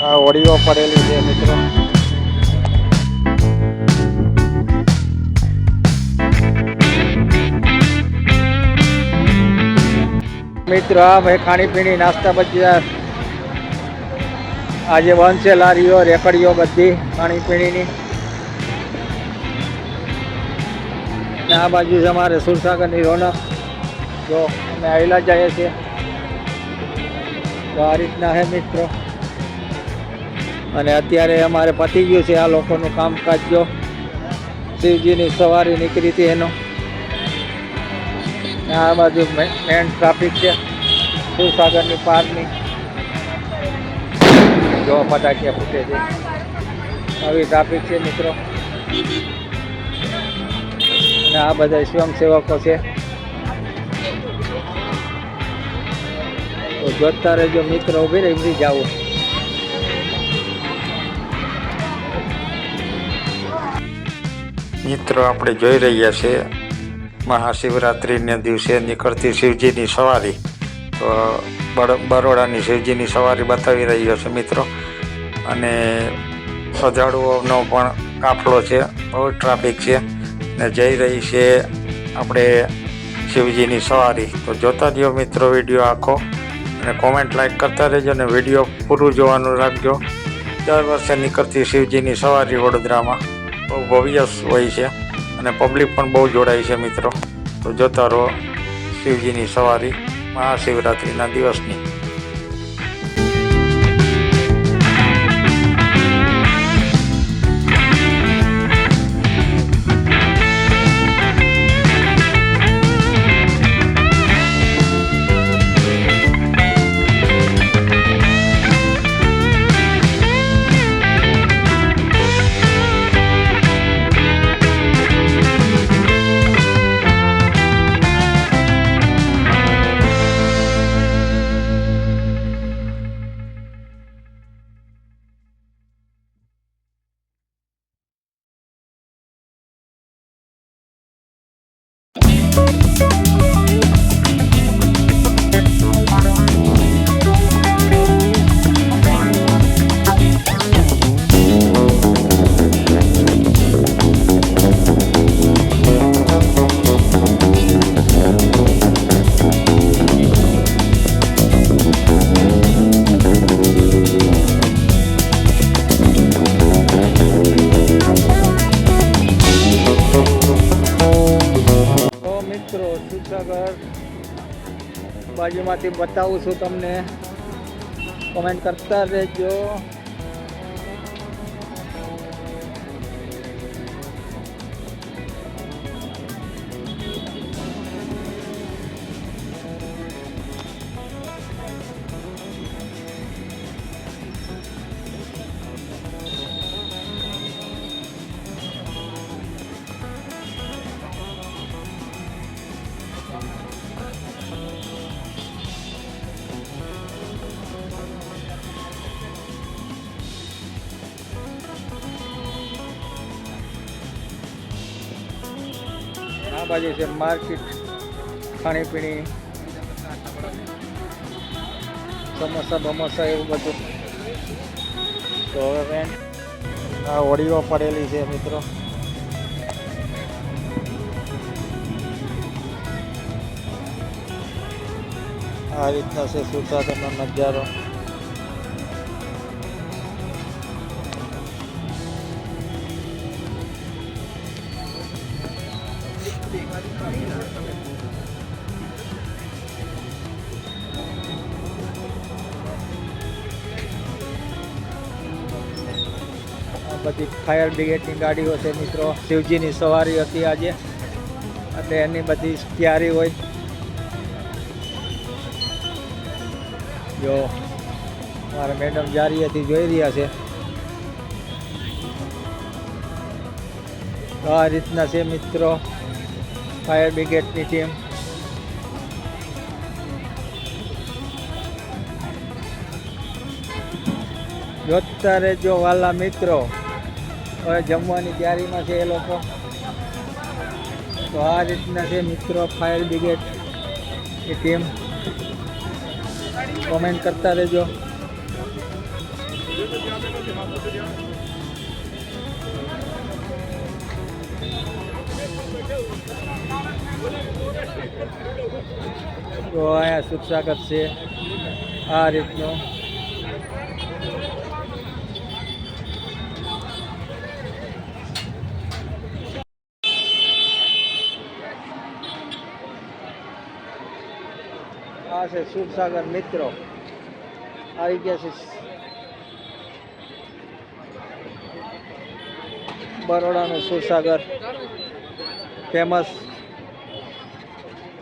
આ હોડીઓ પડેલી છે મિત્રો. મિત્રો આ ભાઈ ખાણીપીણી નાસ્તા બજાર આજે બંધ છે. લારીઓ રેકડીઓ બધી ખાણીપીણીની. આ બાજુ છે અમારે સુરસાગરની રોનક. જો અમે આવેલા જઈએ છીએ તો આ રીતના છે મિત્રો. અને અત્યારે અમારે પતી ગયું છે આ લોકોનું કામકાજ. જો શિવજીની સવારી નીકળી હતી એનો. આ બાજુ મેન ટ્રાફિક છે સુરસાગરની પારની. જો ફટાકિયા ફૂટે છે, આવી ટ્રાફિક છે મિત્રો. અને આ બધા સ્વયંસેવકો છે. તો જોતા રહેજો મિત્રો. ઉભી રહી જાઓ. મિત્રો આપણે જોઈ રહ્યા છીએ મહાશિવરાત્રિના દિવસે નીકળતી શિવજીની સવારી. તો બરોડાની શિવજીની સવારી બતાવી રહ્યો છે મિત્રો. અને શ્રદ્ધાળુઓનો પણ કાફલો છે, બહુ ટ્રાફિક છે ને જઈ રહી છે આપણે શિવજીની સવારી. તો જોતા રહ્યો મિત્રો વિડીયો આખો, અને કોમેન્ટ લાઈક કરતા રહેજો અને વિડીયો પૂરું જોવાનું રાખજો. દર વર્ષે નીકળતી શિવજીની સવારી વડોદરામાં બહુ ભવ્ય હોય છે અને પબ્લિક પણ બહુ જોડાય છે મિત્રો. તો જોતા રહો શિવજીની સવારી મહાશિવરાત્રિના દિવસની. સુરસાગર બાજુમાંથી બતાવું છું તમને. કોમેન્ટ કરતા રહેજો. આ બાજુ છે માર્કેટ, ખાણીપીણી, સમોસા બમોસા એવું બધું. તો હવે આ હોડીઓ પડેલી છે મિત્રો. આ રીતના છે સુરસાગરનો નજારો. બધી ફાયર બ્રિગેડની ગાડીઓ છે મિત્રો. શિવજીની સવારી હતી આજે એટલે એની બધી તૈયારી હોય. જો મારા મેડમ જારી હતી, જોઈ રહ્યા છે. આ રીતના છે મિત્રો ફાયર બ્રિગેડની ટીમ. જોતા રહેજો વાલા મિત્રો. હવે જમવાની તૈયારીમાં છે એ લોકો. તો આ રીતના છે મિત્રો ફાયર બ્રિગેડની ટીમ. કોમેન્ટ કરતા રહેજો. તો અહીંયા સુખસાગર છે આ રીતનું. આ છે સુખસાગર મિત્રો, આવી ગયા છે બરોડાનું સુખસાગર ફેમસ.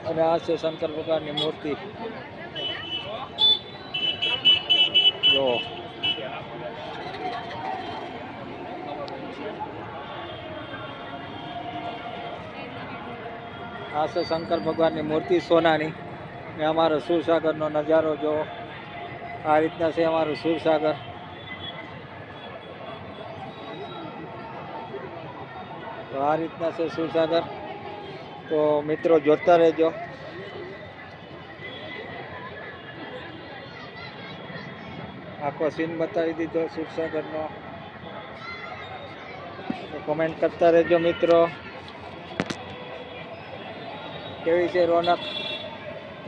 અને આ છે શંકર ભગવાનની મૂર્તિ. જો આ છે શંકર ભગવાનની મૂર્તિ સોનાની. ને અમારો સુરસાગરનો નજારો જો આ રીતના છે અમારું સુરસાગર. તો આ રીતના છે સુરસાગર. તો મિત્રો જોતા રહેજો. આખો સીન બતાવી દીધો સુરસાગરનો. તો કોમેન્ટ કરતા રહેજો મિત્રો. કેવી છે રોનક,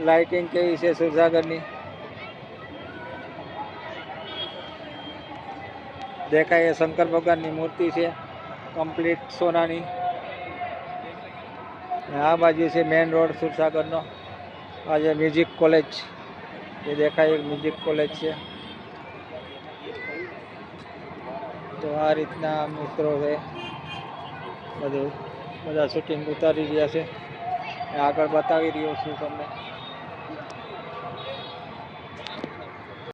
લાઇટિંગ કેવી છે સુરસાગરની. દેખાય એ શંકર ભગવાનની મૂર્તિ છે કમ્પ્લીટ સોનાની. આ બાજુ છે મેઇન રોડ સુરસાગરનો. આ જે મ્યુઝિક કોલેજ એ દેખાય એક મ્યુઝિક કોલેજ છે. તો આ રીતના મિત્રો છે બધા શૂટિંગ ઉતારી રહ્યા છે. આગળ બતાવી રહ્યો છું તમને.